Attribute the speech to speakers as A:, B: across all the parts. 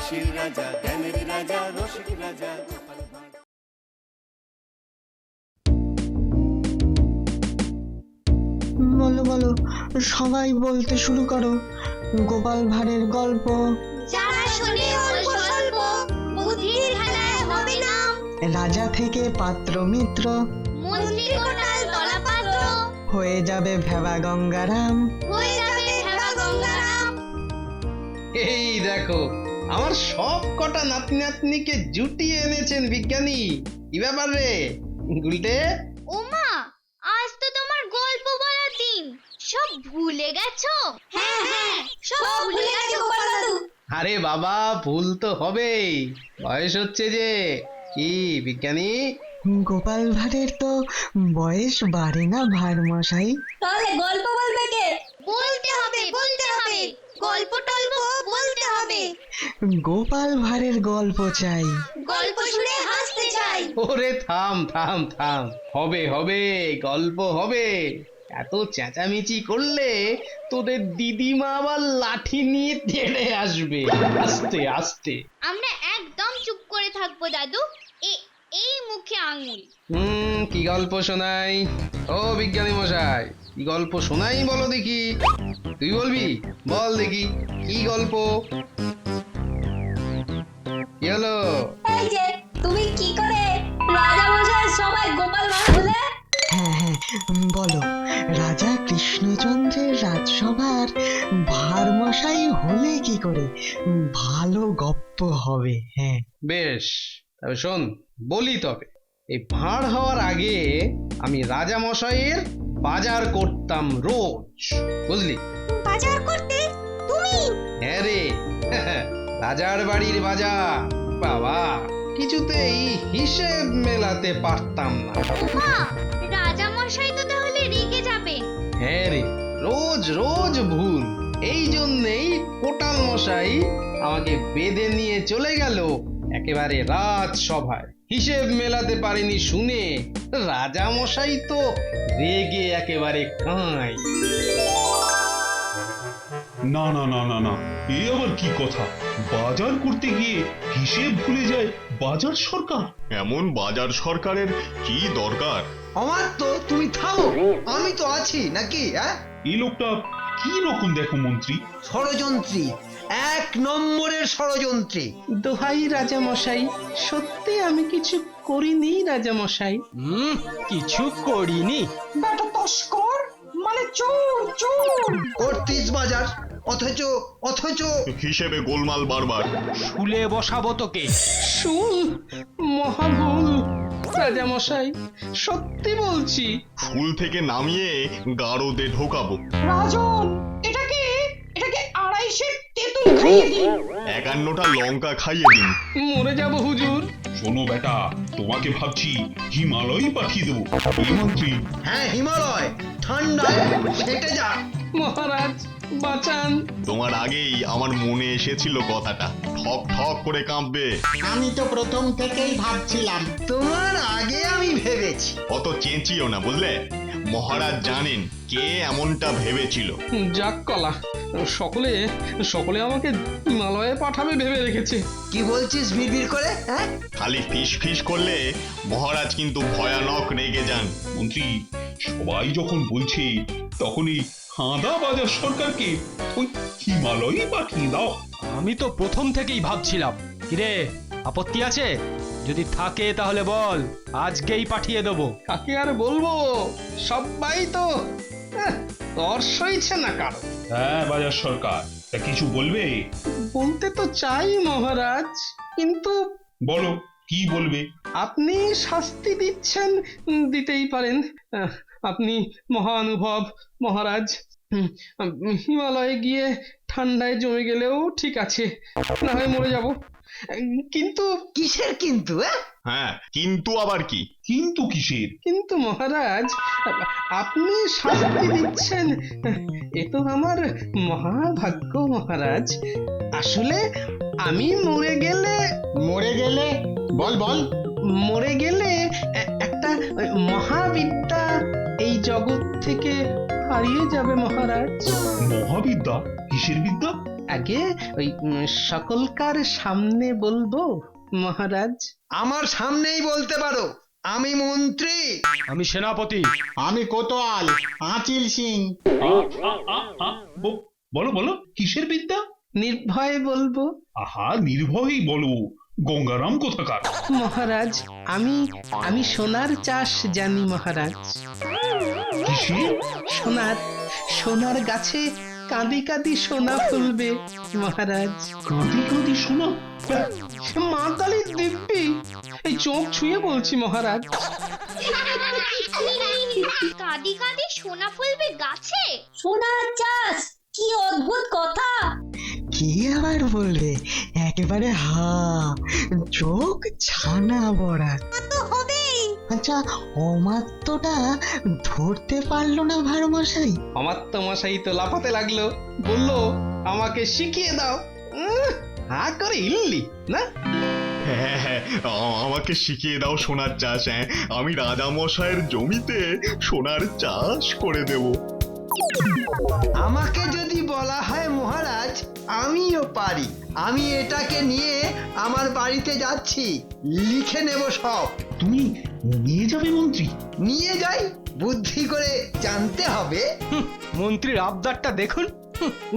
A: হাসির রাজা, জ্ঞানের রাজা, রসিক রাজা গোপাল ভাঁড়।
B: বলো বলো, সবাই বলতে শুরু করো। গোপাল ভাঁড়ের গল্প।
C: যারা শোনে অল্প স্বল্প, বুদ্ধির খেলায় হবে না।
B: রাজা থেকে পাত্র মিত্র,
C: মন্ত্রী কোটাল দলাপাত্র,
B: হয়ে যাবে ভেবা গঙ্গারাম।
C: হয়ে যাবে ভেবা গঙ্গারাম।
D: এই দেখো, আমার সব কটা নাতি নাতনিকে জুটিয়ে এনেছেন বিজ্ঞানী। কি ব্যাপার রে গুলটে?
C: ওমা, আজ তো তোমার গল্প বলার দিন, সব ভুলে গেছো? হ্যাঁ হ্যাঁ, সব ভুলে গেছো গোপাল দাদু।
D: আরে বাবা, ভুল তো হবেই, বয়স হচ্ছে যে। কি বিজ্ঞানী?
B: গোপাল ভাঁড়ের তো বয়স বাড়ে না ভাঁড় মশাই?
C: তাহলে গল্প বলবে কে? বলতে হবে বলতে হবে, গল্প টল্প বলতে হবে।
B: গোপাল ভাঁড়ের গল্প চাই।
C: গল্প শুনে হাসতে চাই।
D: ওরে থাম থাম থাম, হবে হবে, গল্প হবে। এত চেঁচামেচি করলে তোদের দিদিমা আবার লাঠি নিয়ে তেড়ে আসবে। আস্তে আস্তে।
C: আমরা একদম চুপ করে থাকবো দাদু, এই মুখে আঙুল।
D: কি গল্প শোনাই? ও বিজ্ঞানী মশাই, কি গল্প শোনাই বলো দেখি। তুই বলবি? বল দেখি কি গল্প। কি হলো?
C: এই যে তুমি কি করে রাজা মশাই সবাই গোপাল ভাঁড় হলে?
B: হ্যাঁ হ্যাঁ, বলো। রাজা কৃষ্ণচন্দ্রের রাজসভার ভাঁড় মশাই হলে কি করে? ভালো গপ্প হবে। হ্যাঁ
D: বেশ, তবে শোন, বলি তবে। এই ভাঁড় হওয়ার আগে আমি রাজা মশাইয়ের বাজার করতাম রোজ, বুঝলি?
C: বাজার করতে তুমি?
D: হ্যাঁ রে, রাজার বাড়ির বাজার। বাবা, কিছুতেই হিসেব মেলাতে পারতাম না।
C: ওমা, রাজা মশাই তো তাহলে রেগে যাবেন।
D: হ্যাঁ রে, রোজ রোজ ভুল। এই জন্যেই কোটাল মশাই আমাকে বেঁধে নিয়ে চলে গেল একেবারে রাজসভায়। হিসেব মেলাতে পারেনি শুনে রাজা মশাই তো রেগে একেবারে কাঁই।
E: না না না না না, এ আবার কি কথা? বাজার করতে গিয়ে হিসেব ভুলে যায় বাজার সরকার?
F: এমন বাজার সরকারের কি দরকার?
G: আমার তো, তুমি থামো, আমি তো আছি নাকি?
E: এই লোকটা কি রকম দেখো মন্ত্রী?
G: ষড়যন্ত্রী, এক নম্বরের ষড়যন্ত্রী।
D: দোহাই রাজা মশাই, সত্যি আমি কিছু করিনি রাজা মশাই।
H: কিছু করিনি?
B: বেটা তস্কর, মানে চোর চোর।
G: করতিস বাজার, অথচ অথচ
F: হিসেবে গোলমাল বারবার।
H: শুলে বসাবো তোকে।
D: শুন, মহাভুল রাজা মশাই, সত্যি বলছি।
F: ফুল থেকে নামিয়ে গাড়োতে ঢোকাবো।
B: রাজন, এটাকে আড়াইশের তেঁতুল খাইয়ে দিন।
F: 51টা লঙ্কা খাইয়ে দিন।
D: মরে যাব হুজুর।
E: শোনো বেটা, তোমাকে ভাবছি হিমালয় পাঠিয়ে দেবো। এই মন্ত্রী,
G: হ্যাঁ, হিমালয় ঠান্ডায় সেটে যা।
D: মহারাজ বাঁচান।
F: তোমার আগেই আমার মনে এসেছিল কথাটা, ঠক ঠক করে কাঁপবে।
I: আমি তো প্রথম থেকেই ভাবছিলাম।
G: তোমার আগে আমি ভেবেছি।
F: অত চেঁচিও না, বুঝলে? মহারাজ জানেন কে এমনটা ভেবেছিল।
D: যাক কলা, সকলে সকলে আমাকে হিমালয়ে পাঠাবে ভেবে রেখেছে।
G: কি বলছিস বিড়বিড় করে? হ্যাঁ,
F: খালি ফিস ফিস করলে মহারাজ কিন্তু ভয়ানক রেগে যান।
E: মন্ত্রী, সবাই যখন বলছে তখনই হাঁদা বাজার সরকারকে ওই হিমালয় পাঠিয়ে দাও।
H: আমি তো প্রথম থেকেই ভাবছিলাম। কিরে, আপত্তি আছে? যদি থাকে তাহলে বল, আজকেই পাঠিয়ে দেবো।
D: কাকে আর বলবো, সবাই তো তর সইছে না কারো।
E: হ্যাঁ বাজার সরকার, তা কিছু বলবে?
D: বলতে তো চাই মহারাজ, কিন্তু
E: বলো, কি বলবে?
D: আপনি শাস্তি দিচ্ছেন, দিতেই পারেন। আপনি মহানুভব মহারাজ। হিমালয়ে গিয়ে ঠান্ডায় জমে গেলেও ঠিক আছে, না হয় মরে যাব। কিন্তু
G: কিসের কিন্তু?
F: হ্যাঁ, কিন্তু আবার কি?
E: কিন্তু কিসের?
D: কিন্তু মহারাজ, আপনি শাস্তি দিচ্ছেন, এ তো আমার মহাভাগ্য মহারাজ। আসলে আমি মরে গেলে
I: বল বল।
D: মরে গেলে একটা মহাবিদ্যা এই জগৎ থেকে হারিয়ে যাবে মহারাজ।
E: মহাবিদ্যা? কিসের বিদ্যা?
D: আগে ওই সকলকার সামনে বলবো মহারাজ?
G: আমার সামনেই বলতে পারো, আমি মন্ত্রী।
H: আমি সেনাপতি।
I: আমি কোতোয়াল আঁচিল সিং।
E: বলো বলো, কিসের বিদ্যা?
D: নির্ভয়ে বলবো
E: আহা, নির্ভয়ই বলো, গঙ্গারাম কোথাকার।
D: মহারাজ। আমি সোনার চাষ জানি মহারাজ।
E: কিসের?
D: সোনার গাছে কাঁদি কাঁদি সোনা ফলবে মহারাজ।
E: কাঁদি কাঁদি শোনা?
D: মা কালীর দিব্যি, এই চোখ ছুঁয়ে বলছি মহারাজ।
C: কাঁদি কাঁদি সোনা ফলবে গাছে?
J: সোনার চাষ, কি অদ্ভুত কথা!
B: কি আবার বলবে, একেবারে চোখ ছানা বড়া।
J: তো হবেই।
B: আচ্ছা, অমাত্যটা ধরতে পারলো না ভারমশাই?
D: অমাত্য মশাই তো লাফাতে লাগলো, বললো আমাকে শিখিয়ে দাও। হা করে ইল্লি না।
F: হ্যাঁ হ্যাঁ, আমাকে শিখিয়ে দাও সোনার চাষ। হ্যাঁ, আমি রাজামশাইয়ের জমিতে সোনার চাষ করে দেব।
G: আমাকে যদি বলা হয় মহারাজ, আমিও পারি। আমি এটাকে নিয়ে আমার বাড়িতে যাচ্ছি, লিখে নেব সব।
E: তুমি নিয়ে যাবে মন্ত্রী?
G: নিয়ে যাই, বুদ্ধি করে জানতে হবে।
H: মন্ত্রীর আবদারটা দেখুন।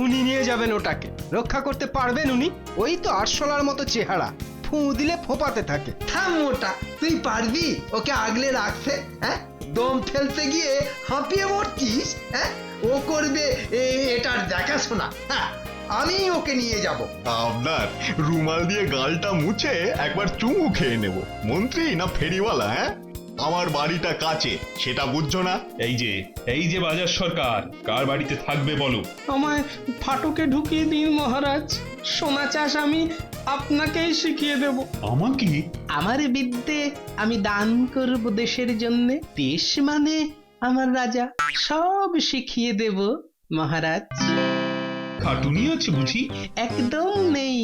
H: উনি নিয়ে যাবেন ওটাকে, রক্ষা করতে পারবেন উনি? ওই তো আরশোলার মতো চেহারা, ফু দিলে ফোপাতে থাকে।
G: থাম মোটা, তুই পারবি ওকে আগলে রাখতে? হ্যাঁ, দম ফেলতে গিয়ে হাঁপিয়ে মরছিস। হ্যাঁ, ও করবে এটার দেখাশোনা। হ্যাঁ, আমি ওকে নিয়ে যাব।
F: আপনার রুমাল দিয়ে গালটা মুছে একবার চুমু খেয়ে নেব। মন্ত্রী না ফেরিওয়ালা? হ্যাঁ, আমার বাড়িটা কাছে, সেটা বুঝছো না?
E: এই যে বাজার সরকার, কার বাড়িতে থাকবে বলো?
D: আমায় ফাটকে ঢুকিয়ে দিন মহারাজ, সোনা চাষ আমি আপনাকেই শিখিয়ে দেব।
E: আমাকে?
D: আমার বিদ্যে আমি দান করব দেশের জন্য। দেশ মানে আমার রাজা, সব শিখিয়ে দেব মহারাজ।
E: খাটুনি আছে বুঝি?
D: একদম নেই,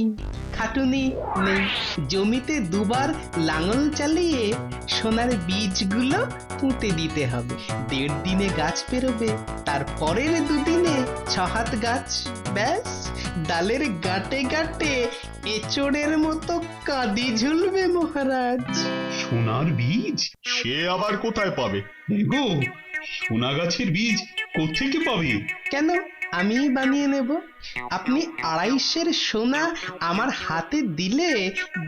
D: খাটুনি নেই। জমিতে দুবার লাঙল চালিয়ে সোনার বীজগুলো পুঁতে দিতে হবে। 1.5 দিনে গাছ বেরোবে, তারপরের 2 দিনে 6 হাত গাছ। ব্যাস, ডালের গাঁটে গাঁটে এচড়ের মতো কাঁদি ঝুলবে মহারাজ।
E: সোনার বীজ?
F: সে আবার কোথায় পাবে?
E: গো, সোনা গাছের বীজ কোত্থেকে পাবে?
D: কেন, আমি বানিয়ে নেব। আপনি 250 সোনা আমার হাতে দিলে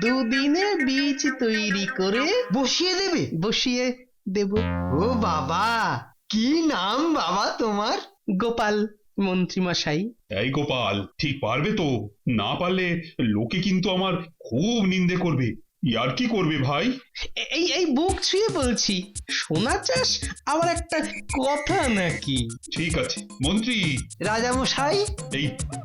D: 2 দিনে বীজ তৈরি করে বসিয়ে দেব।
G: ও বাবা, কি নাম বাবা তোমার?
D: গোপাল মন্ত্রী মশাই।
E: এই গোপাল, ঠিক পারবে তো? না পারলে লোকে কিন্তু আমার খুব নিন্দে করবে। ইয়ার কি করবে ভাই?
D: এই বুক ছুঁয়ে বলছি, সোনা চাষ আবার একটা কথা নাকি?
E: ঠিক আছে মন্ত্রী,
G: রাজামশাই,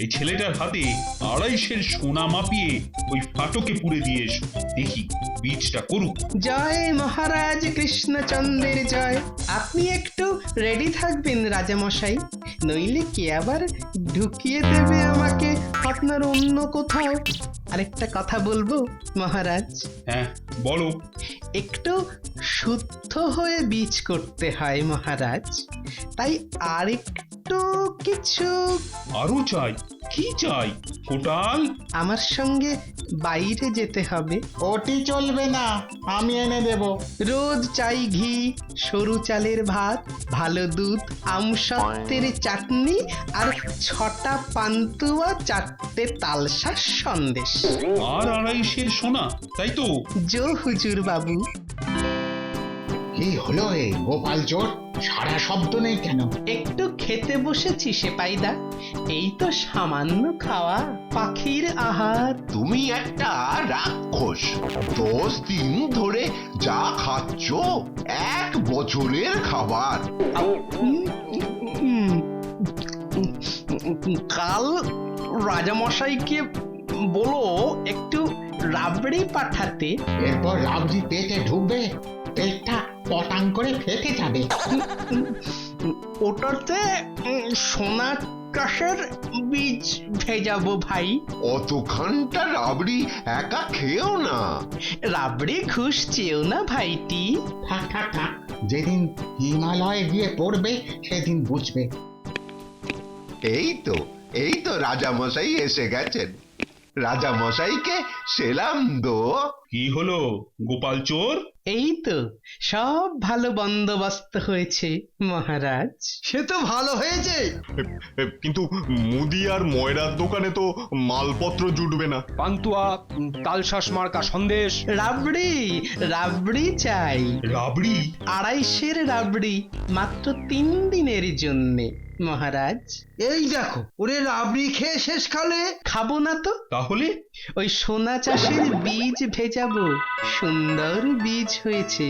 E: এই ছেলেটার হাতে 250 সোনা মাপিয়ে ওই ফাটকে পুড়ে দিয়ে এসো, দেখি বীজটা করুক।
D: জয় মহারাজ কৃষ্ণচন্দ্রের জয়। আপনি একটু রেডি থাকবেন রাজামশাই, নইলে কে আবার ঢুকিয়ে দেবে আমাকে আপনার অন্য কোথাও। আরেকটা কথা বলবো মহারাজ?
E: হ্যাঁ বলো।
D: একটু শুদ্ধ হয়ে বীজ করতে হয় মহারাজ, তাই আরেকটু কিছু
E: আরো চাই? কি চাই কোটাল?
D: আমার সঙ্গে বাইরে যেতে হবে।
I: ওটি চলবে না, আমি এনে দেব।
D: রোজ চাই ঘি, সরু চালের ভাত, ভালো দুধ, আমসত্ত্বের চাটনি আর 6টা পান্তুয়া, 4টে তালশাঁস সন্দেশ।
E: আর 250 সোনা, তাই তো?
D: জো হুজুর বাবু।
I: কি হলো এই গোপাল চোর, সারা শব্দ নেই কেন?
D: একটু খেতে বসেছি সেপাইদা, এই তো সামান্য খাওয়া, পাখির আহার।
F: তুমি একটা রাক্ষস। 10 দিন ধরে যা খাচ্ছ 1 বছরের খাবার।
D: কাল রাজামশাইকে বলো একটু রাবড়ি পাঠাতে।
I: এরপর রাবজি পেটে ঢুকবে, পেটটা পটাং করে ফেটে যাবে।
D: ওটাতে সোনা চাষের বীজ ভেজাবো ভাই।
F: অতখানটা রাবড়ি একা খেও না।
D: রাবড়ি ঘুষ চেয়েও না ভাইটি।
I: থাক থাক থাক, যেদিন হিমালয়ে গিয়ে পড়বে সেদিন বুঝবে।
F: এই তো এই তো রাজামশাই এসে গেছেন। রাজামশাইকে সেলাম দো।
E: কি হলো গোপাল চোর?
D: এই তো সব ভালো বন্দোবস্ত হয়েছে মহারাজ।
G: সে তো ভালো হয়েছে।
F: কিন্তু মুদি আর ময়রার দোকানে তো মালপত্র জুটবে না।
H: পান্তুয়া, তালশাঁস মার্কা সন্দেশ।
D: রাবড়ি রাবড়ি চাই,
E: রাবড়ি?
D: 250 রাবড়ি মাত্র 3 দিনের জন্যে মহারাজ।
G: এই দেখো, ওরে রাবড়ি খেয়ে শেষ কালে।
D: খাবো না তো,
E: তাহলে
D: ওই সোনা চাষের বীজ ভেজাবো। সুন্দর বীজ হয়েছে,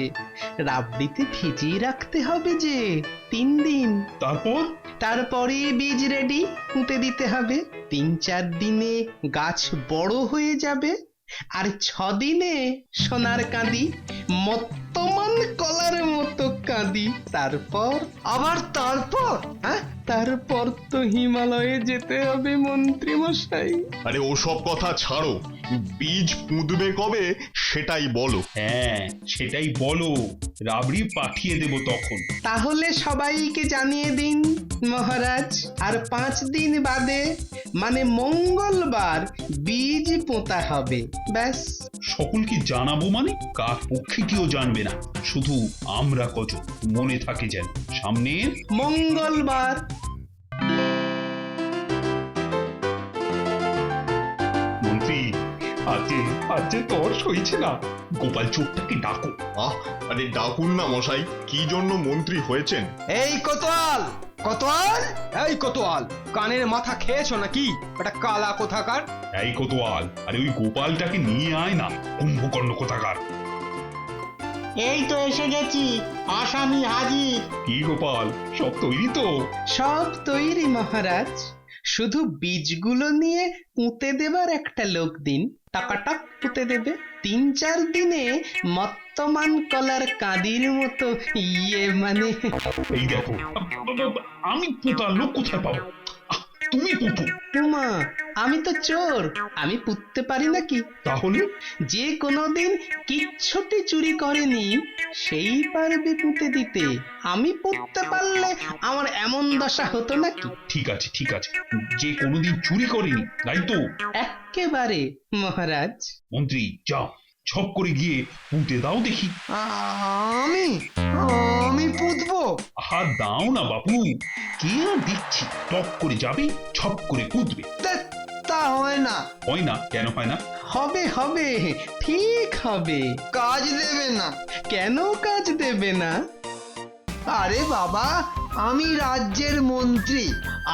D: রাবড়িতে ভিজিয়ে রাখতে হবে যে 3 দিন।
E: তারপর?
D: তারপরে বীজ রেডি, পুঁতে দিতে হবে। 3-4 দিনে গাছ বড় হয়ে যাবে, আর 6 দিনে সোনার কাঁদি, মত্তমান কলার মতো কাঁদি। তারপর
G: আবার তারপর? হ্যাঁ,
D: তারপর তো হিমালয়ে যেতে হবে মন্ত্রী মশাই।
F: আরে ওসব কথা ছাড়ো, বীজ পুঁতবে কবে সেটাই বলো।
E: হ্যাঁ সেটাই বলো, রাবড়ি পাঠিয়ে দেব তখন।
D: তাহলে সবাইকে জানিয়ে দিন মহারাজ, আর 5 দিন বাদে মানে মঙ্গলবার বীজ পোঁতা হবে। ব্যাস।
E: সকলকে জানাবো মানে? কার পক্ষে কেউ জানবে না, শুধু আমরা কজন। মনে থাকে যেন সামনে
D: মঙ্গলবার।
E: মন্ত্রী, আজকে তোর সইছে না, গোপাল চোরটাকে ডাকো।
F: আরে ডাকুন না মশাই, কি জন্য মন্ত্রী হয়েছেন?
G: এই কোতোয়াল, কোতোয়াল,
H: এই কোতোয়াল, কানের মাথা খেয়েছো নাকি? এটা কালা কোথাকার।
E: এই কোতোয়াল, আরে ওই গোপালটাকে নিয়ে আয় না, কুম্ভকর্ণ কোথাকার।
A: এই তো এসে গেছি, আসামি হাজির।
E: কি গোপাল, সব তৈরি তো?
D: সব তৈরি মহারাজ, শুধু বীজগুলো নিয়ে পুঁতে দেবার একটা লোক দিন। টাকাটাক পুঁতে দেবে। 3-4 দিনে মত্তমান কলার কাঁদির মতো মানে।
E: এই দেখো, আমি পোতার লোক কোথায় পাবো? তুমি পুতো।
D: উমা, আমি তো চোর, আমি পুঁততে পারি নাকি?
E: তাহলে
D: যে কোনোদিন কিচ্ছুটি চুরি করেনি সেই পারবে পুঁতে দিতে। আমি পুঁততে পারলে আমার এমন দশা হতো নাকি?
E: ঠিক আছে ঠিক আছে, যে কোনোদিন চুরি করেনি তাই তো?
D: এক্কেবারে মহারাজ।
E: মন্ত্রী যাও, ছপ করে গিয়ে পুঁতে দাও দেখি।
G: আমি আমি পুঁতবো?
E: হাত দাও না বাবু, কি আর দিচ্ছি, টপ করে যাবে, ছপ করে পুঁতবে।
G: তা হয় না।
E: হয় না? কেন হয় না?
D: হবে হবে, ঠিক হবে।
G: কাজ দেবে না?
D: কেন কাজ দেবে না?
G: আরে বাবা, আমি রাজ্যের মন্ত্রী,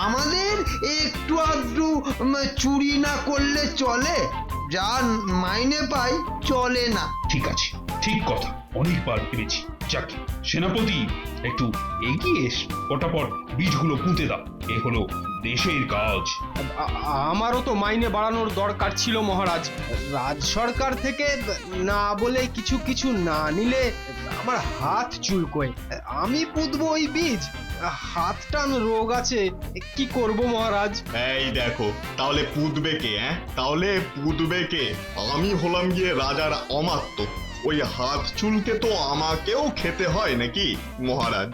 G: আমাদের একটু আধটু চুরি না করলে চলে? যা মাইনে পাই চলে না।
E: ঠিক আছে, ঠিক কথা, অনেকবার ভেবেছি। যাকে সেনাপতি, একটু এগিয়ে এস, ফটাফট বীজগুলো পুঁতে দাও। এ হলো দেশের কাজ।
H: আমারও তো মাইনে বাড়ানোর দরকার ছিল মহারাজ। রাজ সরকার থেকে না বলে কিছু কিছু না নিলে আমার হাত চুলকোয়। আমি পুঁতবো ওই বীজ, হাত টান রোগ আছে, কি করব মহারাজ?
F: এই দেখো, তাহলে পুঁতবে কে? তাহলে পুঁতবে কে? আমি হলাম গিয়ে রাজার অমাত্য, ওই হাত চুলকে তো আমাকেও খেতে হয় নাকি মহারাজ?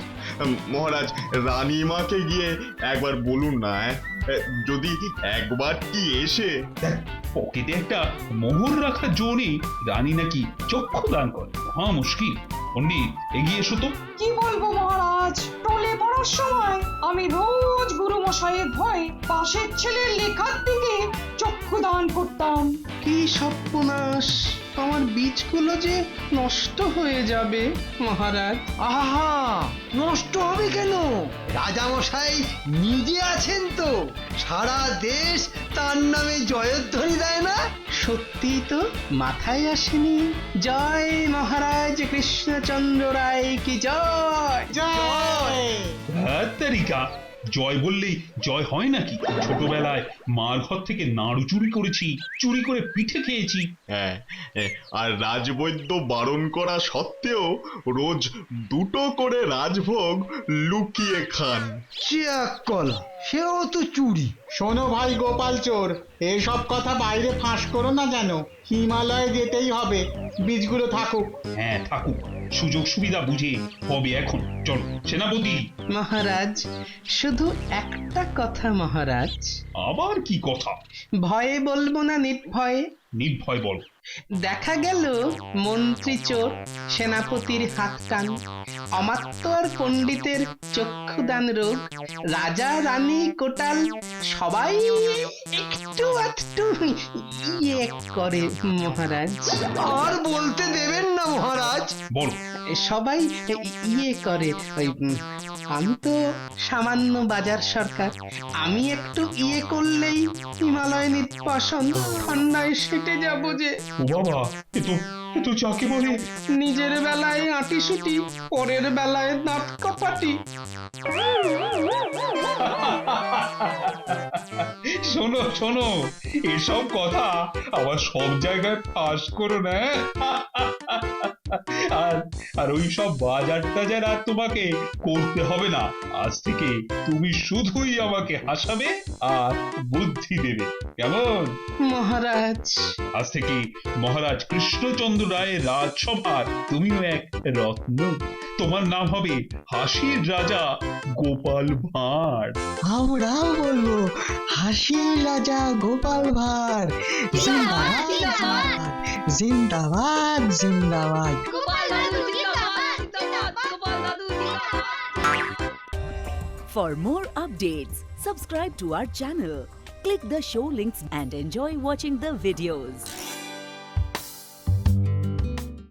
F: মহারাজ, রানীমাকে গিয়ে একবার বলুন না, যদি একবার কি এসে।
E: দেখ, পকেটে একটা মোহর রাখার জো নেই, রানী নাকি চক্ষু দান করে, মহা মুশকিল। পণ্ডিত, এগিয়ে এসো তো।
K: কি বলবো মহারাজ, টলে পড়ার সময় আমি রোজ গুরু মশাইয়ের ভয়ে পাশের ছেলের লেখার দিকে চক্ষু দান করতাম।
D: কি সর্বনাশ, আমার বীজগুলো যে নষ্ট হয়ে যাবে মহারাজ।
G: আহা, নষ্ট হবে কেন? রাজামশাই নিজে আছেন তো, সারা দেশ তার নামে জয়ধ্বনি দেয় না?
D: সত্যি তো, মাথায় আসেনি। জয় মহারাজ কৃষ্ণচন্দ্র রায় কি জয়।
A: জয়।
E: হ্যাঁ তারিকা, জয় বললেই জয় হয় নাকি? ছোটবেলায় মার ঘর থেকে নাড়ু চুরি করেছি, চুরি করে পিঠে খেয়েছি।
F: হ্যাঁ, আর রাজবৈদ্য বারণ করা সত্ত্বেও রোজ 2টো করে রাজভোগ লুকিয়ে খান।
G: চিয়াকলা, সেও তো চুরি।
I: শোনো ভাই গোপাল চোর, এসব কথা বাইরে ফাঁস করো না যেন। হিমালয়ে যেতেই হবে, বীজগুলো থাকুক।
E: হ্যাঁ থাকুক, সুযোগ সুবিধা বুঝে হবে এখন। চলো সেনাপতি।
D: মহারাজ, শুধু একটা কথা মহারাজ।
E: আবার কি কথা?
D: ভয়ে বলবো না নির্ভয়ে?
E: নির্ভয় বল।
D: দেখা গেল মন্ত্রী চোর, সেনাপতির হাত টান, অমাত্য আর পণ্ডিতের চক্ষুদান রোগ, রাজা রানী কোটাল সবাই একটু একটু ইয়ে করে মহারাজ।
G: আর বলতে দেবেন না মহারাজ।
E: বল।
D: সবাই ইয়ে করে ওই আমি তো সামান্য বাজার সরকার, আমি একটু ইয়ে করলেই হিমালয় নির্বাসন ঠান্ডায় সেটে যাব যে।
E: ও বাবা, এ তো যাকে বলে
D: নিজের বেলায় আঁটিসুটি, পরের বেলায় দাঁত কাপাটি।
E: শোনো শোনো, এসব কথা আবার সব জায়গায় ফাঁস করো না। আর ওই সব বাজার টাজার আর তোমাকে করতে হবে না। আজ থেকে তুমি শুধুই আমাকে হাসাবে আর বুদ্ধি দেবে, কেমন?
D: মহারাজ,
E: আজ থেকে মহারাজ কৃষ্ণচন্দ্র রায়ের রাজসভার তুমিও এক রত্ন। তোমার নাম হবে হাসির রাজা গোপাল ভাঁড়।
B: আমরাও বলবো হাসির রাজা গোপাল ভাঁড়। জিন্দাবাদ জিন্দাবাদ জিন্দাবাদ জিন্দাবাদ।
L: For more updates, subscribe to our channel, click the show links and enjoy watching the videos.